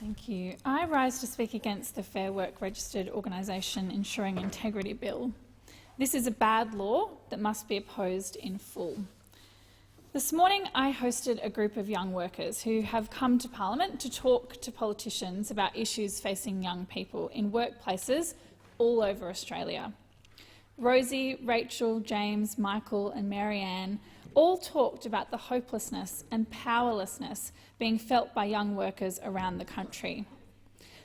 Thank you. I rise to speak against the Fair Work Registered Organisation Ensuring Integrity Bill. This is a bad law that must be opposed in full. This morning I hosted a group of young workers who have come to Parliament to talk to politicians about issues facing young people in workplaces all over Australia. Rosie, Rachel, James, Michael and Marianne all talked about the hopelessness and powerlessness being felt by young workers around the country.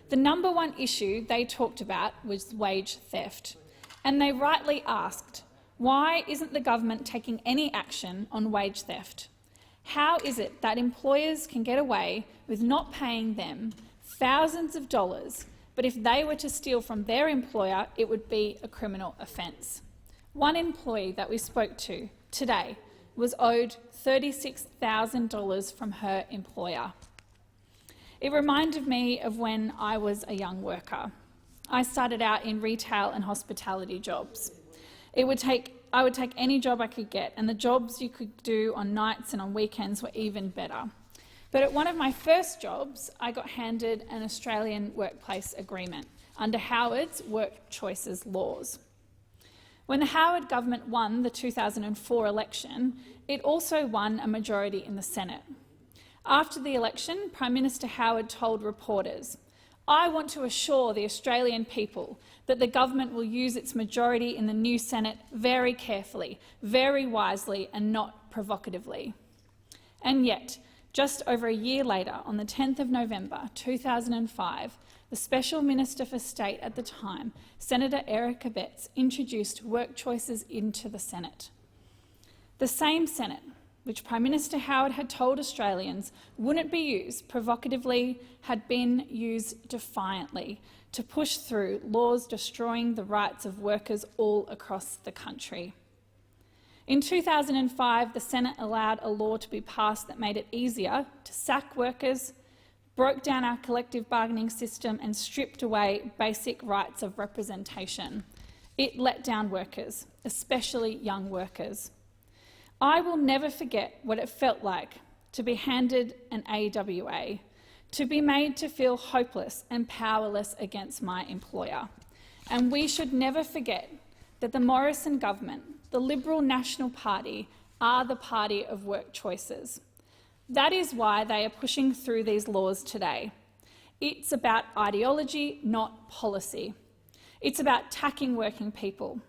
The number one issue they talked about was wage theft, and they rightly asked, why isn't the government taking any action on wage theft? How is it that employers can get away with not paying them thousands of dollars, but if they were to steal from their employer, it would be a criminal offence? One employee that we spoke to today was owed $36,000 from her employer. It reminded me of when I was a young worker. I started out in retail and hospitality jobs. I would take any job I could get, and the jobs you could do on nights and on weekends were even better. But at one of my first jobs, I got handed an Australian workplace agreement under Howard's Work Choices laws. When the Howard government won the 2004 election, it also won a majority in the Senate. After the election, Prime Minister Howard told reporters, "I want to assure the Australian people that the government will use its majority in the new Senate very carefully, very wisely and not provocatively." And yet, just over a year later, on the 10th of November 2005, the Special Minister for State at the time, Senator Eric Abetz, introduced work choices into the Senate. The same Senate which Prime Minister Howard had told Australians wouldn't be used provocatively had been used defiantly to push through laws destroying the rights of workers all across the country. In 2005, the Senate allowed a law to be passed that made it easier to sack workers, broke down our collective bargaining system and stripped away basic rights of representation. It let down workers, especially young workers. I will never forget what it felt like to be handed an AWA, to be made to feel hopeless and powerless against my employer. And we should never forget that the Morrison government, the Liberal National Party, are the party of work choices. That is why they are pushing through these laws today. It's about ideology, not policy. It's about attacking working people.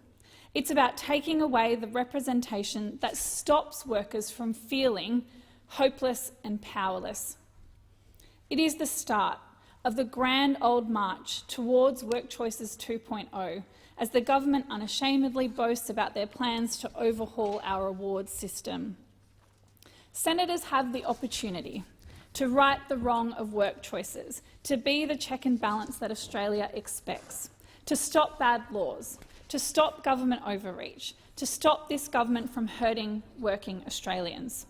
It's about taking away the representation that stops workers from feeling hopeless and powerless. It is the start of the grand old march towards Work Choices 2.0, as the government unashamedly boasts about their plans to overhaul our awards system. Senators have the opportunity to right the wrong of work choices, to be the check and balance that Australia expects, to stop bad laws, to stop government overreach, to stop this government from hurting working Australians.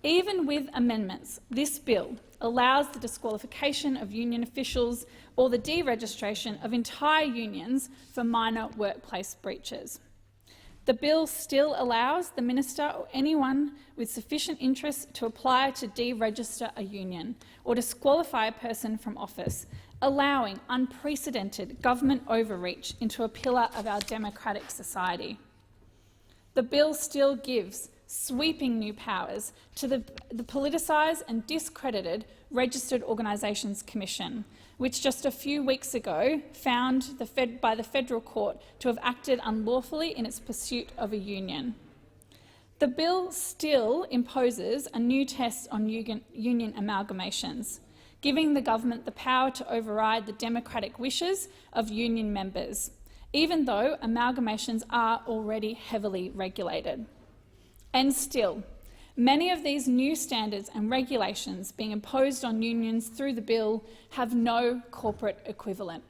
Even with amendments, this bill allows the disqualification of union officials or the deregistration of entire unions for minor workplace breaches. The bill still allows the minister or anyone with sufficient interest to apply to deregister a union or disqualify a person from office, allowing unprecedented government overreach into a pillar of our democratic society. The bill still gives sweeping new powers to the politicised and discredited Registered Organisations Commission, which just a few weeks ago found by the federal court to have acted unlawfully in its pursuit of a union. The bill still imposes a new test on union amalgamations, giving the government the power to override the democratic wishes of union members, even though amalgamations are already heavily regulated. And still, many of these new standards and regulations being imposed on unions through the bill have no corporate equivalent.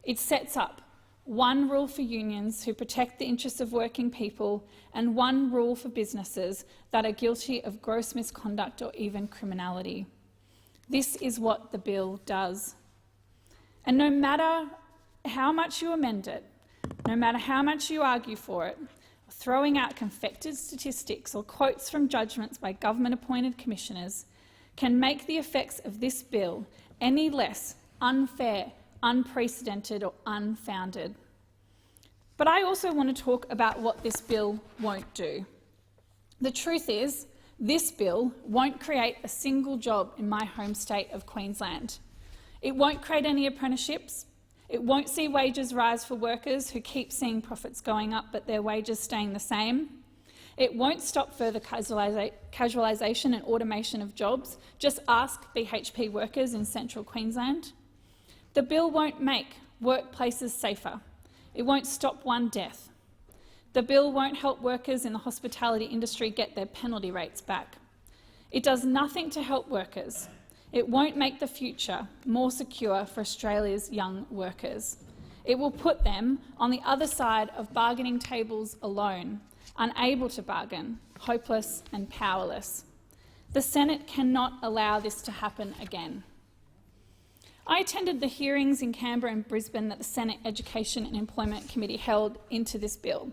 It sets up one rule for unions who protect the interests of working people and one rule for businesses that are guilty of gross misconduct or even criminality. This is what the bill does. And no matter how much you amend it, no matter how much you argue for it, throwing out confected statistics or quotes from judgments by government-appointed commissioners, can make the effects of this bill any less unfair, unprecedented or unfounded. But I also want to talk about what this bill won't do. The truth is, this bill won't create a single job in my home state of Queensland. It won't create any apprenticeships. It won't see wages rise for workers who keep seeing profits going up but their wages staying the same. It won't stop further casualisation and automation of jobs. Just ask BHP workers in central Queensland. The bill won't make workplaces safer. It won't stop one death. The bill won't help workers in the hospitality industry get their penalty rates back. It does nothing to help workers. It won't make the future more secure for Australia's young workers. It will put them on the other side of bargaining tables alone, unable to bargain, hopeless and powerless. The Senate cannot allow this to happen again. I attended the hearings in Canberra and Brisbane that the Senate Education and Employment Committee held into this bill,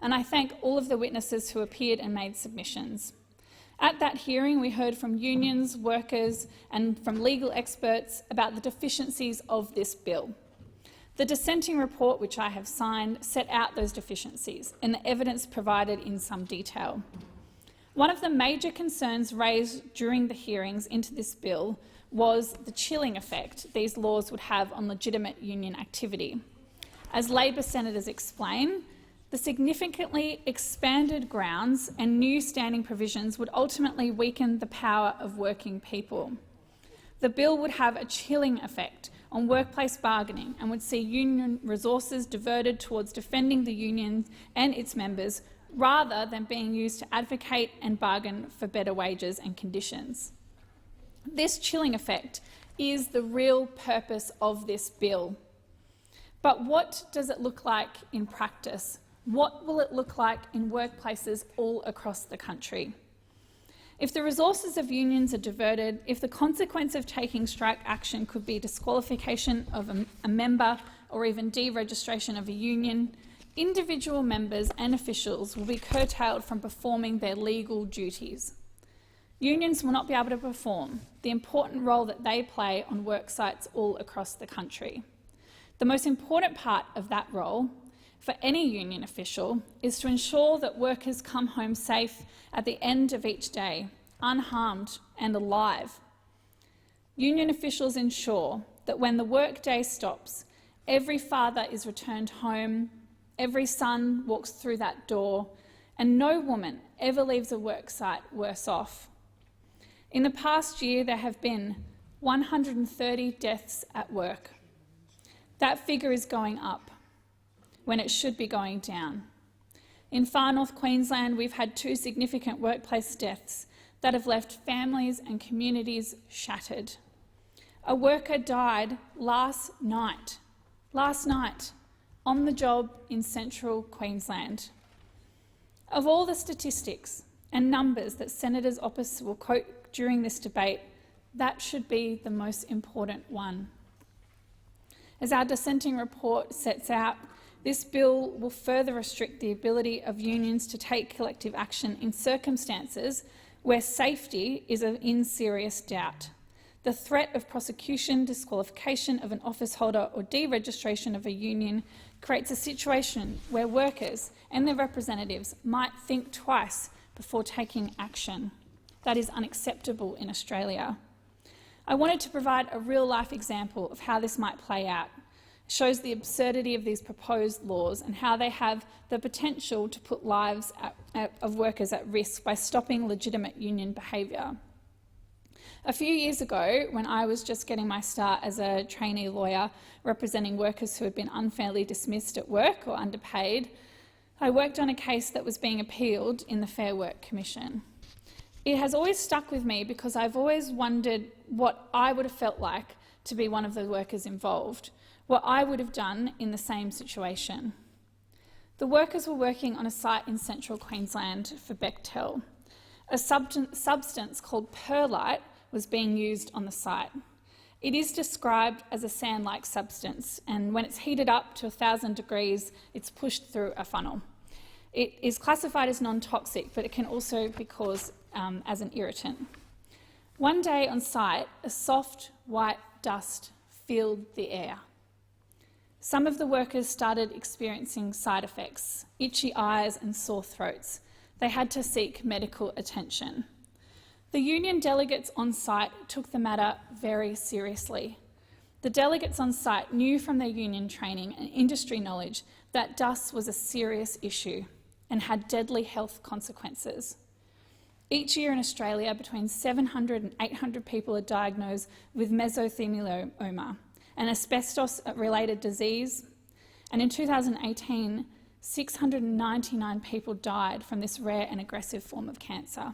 and I thank all of the witnesses who appeared and made submissions. At that hearing, we heard from unions, workers and from legal experts about the deficiencies of this bill. The dissenting report, which I have signed, set out those deficiencies and the evidence provided in some detail. One of the major concerns raised during the hearings into this bill was the chilling effect these laws would have on legitimate union activity. As Labor senators explain, the significantly expanded grounds and new standing provisions would ultimately weaken the power of working people. The bill would have a chilling effect on workplace bargaining and would see union resources diverted towards defending the union and its members rather than being used to advocate and bargain for better wages and conditions. This chilling effect is the real purpose of this bill. But what does it look like in practice? What will it look like in workplaces all across the country? If the resources of unions are diverted, if the consequence of taking strike action could be disqualification of a member or even deregistration of a union, individual members and officials will be curtailed from performing their legal duties. Unions will not be able to perform the important role that they play on work sites all across the country. The most important part of that role for any union official is to ensure that workers come home safe at the end of each day, unharmed and alive. Union officials ensure that when the workday stops, every father is returned home, every son walks through that door, and no woman ever leaves a work site worse off. In the past year, there have been 130 deaths at work. That figure is going up when it should be going down. In far north Queensland, we've had 2 significant workplace deaths that have left families and communities shattered. A worker died last night, on the job in central Queensland. Of all the statistics and numbers that senators opposite will quote during this debate, that should be the most important one. As our dissenting report sets out, this bill will further restrict the ability of unions to take collective action in circumstances where safety is in serious doubt. The threat of prosecution, disqualification of an office holder or deregistration of a union creates a situation where workers and their representatives might think twice before taking action. That is unacceptable in Australia. I wanted to provide a real-life example of how this might play out. It shows the absurdity of these proposed laws and how they have the potential to put lives of workers at risk by stopping legitimate union behaviour. A few years ago, when I was just getting my start as a trainee lawyer representing workers who had been unfairly dismissed at work or underpaid, I worked on a case that was being appealed in the Fair Work Commission. It has always stuck with me because I've always wondered what I would have felt like to be one of the workers involved, what I would have done in the same situation. The workers were working on a site in central Queensland for Bechtel. A substance called perlite was being used on the site. It is described as a sand-like substance, and when it's heated up to 1,000 degrees, it's pushed through a funnel. It is classified as non-toxic, but it can also be caused as an irritant. One day on site, a soft white dust filled the air. Some of the workers started experiencing side effects, itchy eyes and sore throats. They had to seek medical attention. The union delegates on site took the matter very seriously. The delegates on site knew from their union training and industry knowledge that dust was a serious issue and had deadly health consequences. Each year in Australia, between 700 and 800 people are diagnosed with mesothelioma, an asbestos-related disease, and in 2018, 699 people died from this rare and aggressive form of cancer.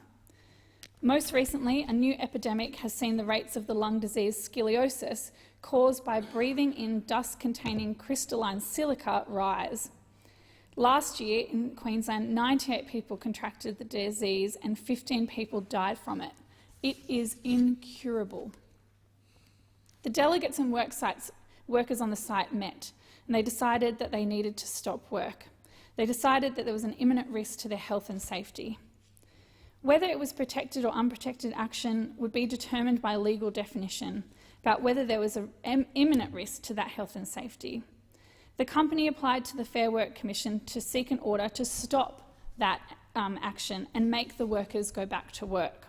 Most recently, a new epidemic has seen the rates of the lung disease scoliosis caused by breathing in dust-containing crystalline silica rise. Last year in Queensland, 98 people contracted the disease and 15 people died from it. It is incurable. The delegates and workers on the site met, and they decided that they needed to stop work. They decided that there was an imminent risk to their health and safety. Whether it was protected or unprotected action would be determined by legal definition about whether there was an imminent risk to that health and safety. The company applied to the Fair Work Commission to seek an order to stop that action and make the workers go back to work.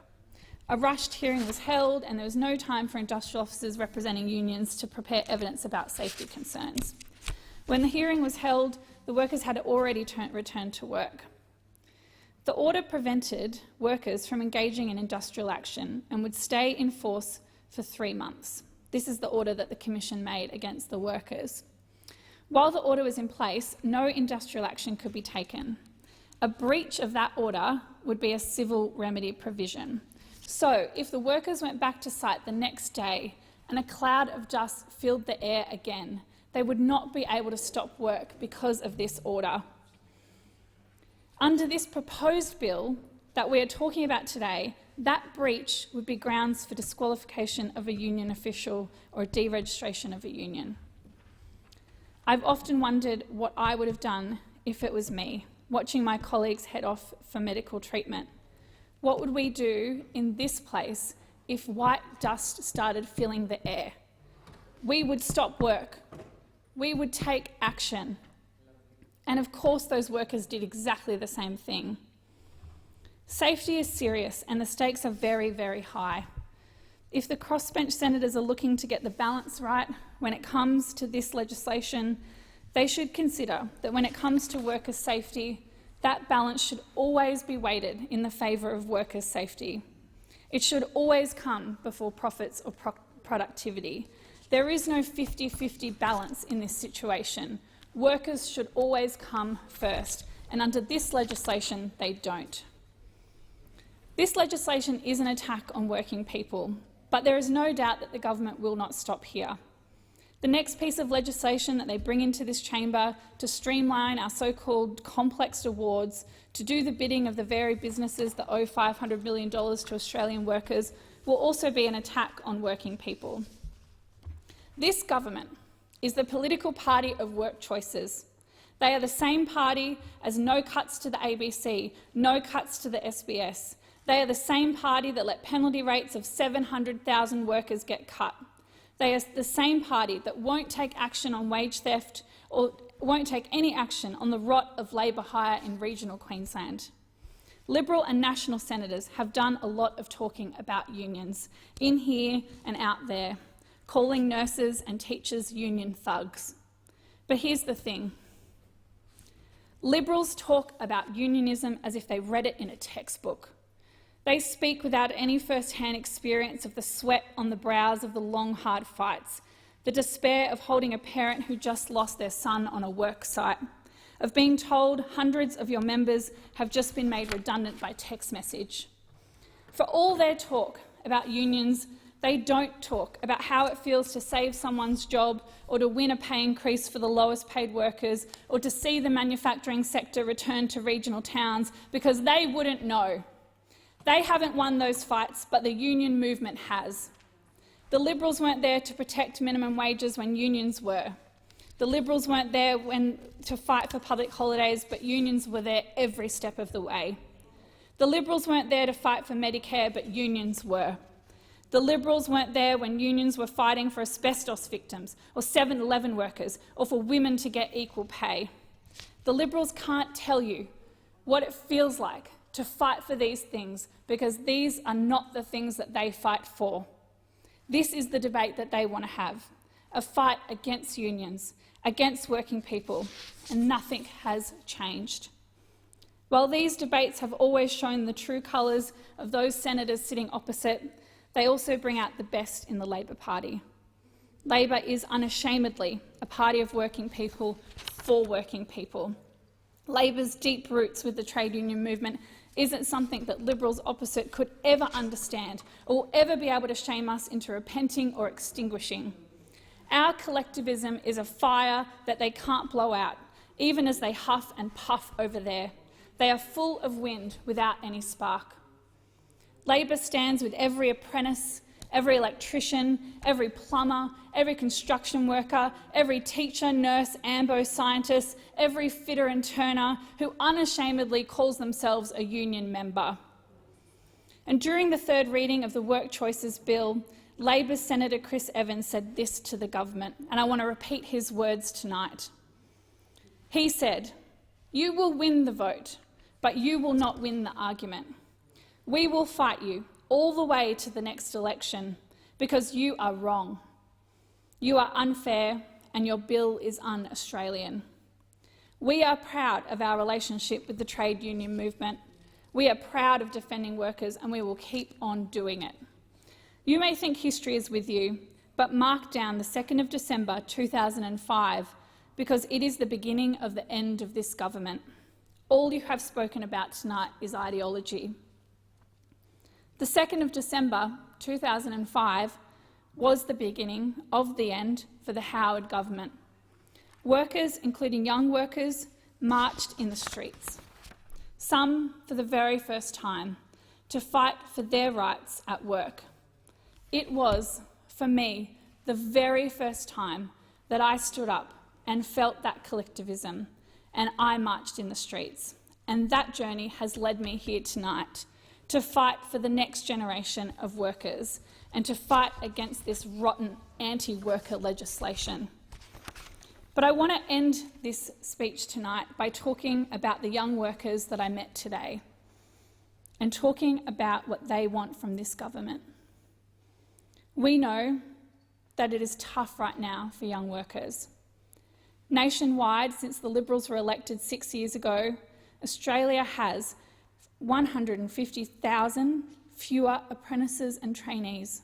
A rushed hearing was held and there was no time for industrial officers representing unions to prepare evidence about safety concerns. When the hearing was held, the workers had already returned to work. The order prevented workers from engaging in industrial action and would stay in force for 3 months. This is the order that the Commission made against the workers. While the order was in place, no industrial action could be taken. A breach of that order would be a civil remedy provision. So, if the workers went back to site the next day and a cloud of dust filled the air again, they would not be able to stop work because of this order. Under this proposed bill that we are talking about today, that breach would be grounds for disqualification of a union official or deregistration of a union. I've often wondered what I would have done if it was me, watching my colleagues head off for medical treatment. What would we do in this place if white dust started filling the air? We would stop work. We would take action. And of course those workers did exactly the same thing. Safety is serious and the stakes are very, very high. If the crossbench senators are looking to get the balance right when it comes to this legislation, they should consider that when it comes to workers' safety, that balance should always be weighted in the favour of workers' safety. It should always come before profits or productivity. There is no 50-50 balance in this situation. Workers should always come first, and under this legislation, they don't. This legislation is an attack on working people, but there is no doubt that the government will not stop here. The next piece of legislation that they bring into this chamber to streamline our so-called complex awards, to do the bidding of the very businesses that owe $500 million to Australian workers, will also be an attack on working people. This government is the political party of work choices. They are the same party as no cuts to the ABC, no cuts to the SBS. They are the same party that let penalty rates of 700,000 workers get cut. They are the same party that won't take action on wage theft or won't take any action on the rot of labour hire in regional Queensland. Liberal and National senators have done a lot of talking about unions, in here and out there, calling nurses and teachers union thugs. But here's the thing. Liberals talk about unionism as if they read it in a textbook. They speak without any first-hand experience of the sweat on the brows of the long, hard fights, the despair of holding a parent who just lost their son on a work site, of being told hundreds of your members have just been made redundant by text message. For all their talk about unions, they don't talk about how it feels to save someone's job or to win a pay increase for the lowest paid workers or to see the manufacturing sector return to regional towns, because they wouldn't know. They haven't won those fights, but the union movement has. The Liberals weren't there to protect minimum wages when unions were. The Liberals weren't there to fight for public holidays, but unions were there every step of the way. The Liberals weren't there to fight for Medicare, but unions were. The Liberals weren't there when unions were fighting for asbestos victims or 7-Eleven workers or for women to get equal pay. The Liberals can't tell you what it feels like to fight for these things because these are not the things that they fight for. This is the debate that they want to have, a fight against unions, against working people, and nothing has changed. While these debates have always shown the true colours of those senators sitting opposite, they also bring out the best in the Labor Party. Labor is unashamedly a party of working people for working people. Labor's deep roots with the trade union movement isn't something that Liberals opposite could ever understand or will ever be able to shame us into repenting or extinguishing. Our collectivism is a fire that they can't blow out, even as they huff and puff over there. They are full of wind without any spark. Labor stands with every apprentice, every electrician, every plumber, every construction worker, every teacher, nurse, ambo scientist, every fitter and turner who unashamedly calls themselves a union member. And during the third reading of the Work Choices Bill, Labor's Senator Chris Evans said this to the government, and I want to repeat his words tonight. He said, "You will win the vote, but you will not win the argument. We will fight you all the way to the next election because you are wrong. You are unfair and your bill is un-Australian. We are proud of our relationship with the trade union movement. We are proud of defending workers and we will keep on doing it. You may think history is with you, but mark down the 2nd of December 2005 because it is the beginning of the end of this government. All you have spoken about tonight is ideology." The 2nd of December 2005 was the beginning of the end for the Howard government. Workers, including young workers, marched in the streets, some for the very first time, to fight for their rights at work. It was, for me, the very first time that I stood up and felt that collectivism, and I marched in the streets. And that journey has led me here tonight, to fight for the next generation of workers and to fight against this rotten anti-worker legislation. But I want to end this speech tonight by talking about the young workers that I met today and talking about what they want from this government. We know that it is tough right now for young workers. Nationwide, since the Liberals were elected 6 years ago, Australia has 150,000 fewer apprentices and trainees.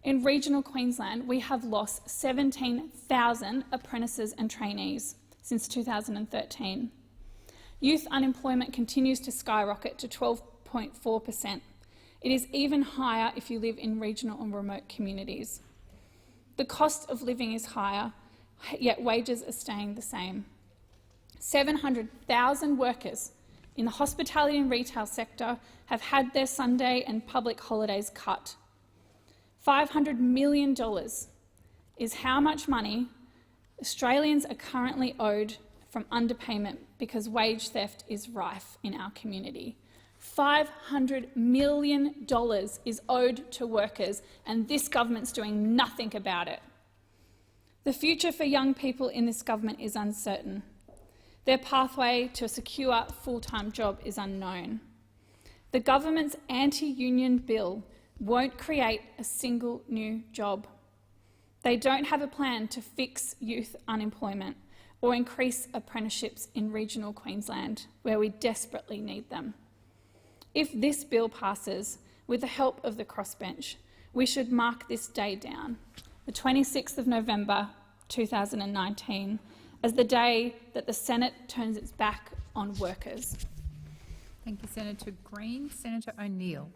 In regional Queensland, we have lost 17,000 apprentices and trainees since 2013. Youth unemployment continues to skyrocket to 12.4%. It is even higher if you live in regional and remote communities. The cost of living is higher, yet wages are staying the same. 700,000 workers in the hospitality and retail sector have had their Sunday and public holidays cut. $500 million is how much money Australians are currently owed from underpayment because wage theft is rife in our community. $500 million is owed to workers, and this government's doing nothing about it. The future for young people in this government is uncertain. Their pathway to a secure full-time job is unknown. The government's anti-union bill won't create a single new job. They don't have a plan to fix youth unemployment or increase apprenticeships in regional Queensland, where we desperately need them. If this bill passes, with the help of the crossbench, we should mark this day down, the 26th of November 2019, as the day that the Senate turns its back on workers. Thank you, Senator Green. Senator O'Neill.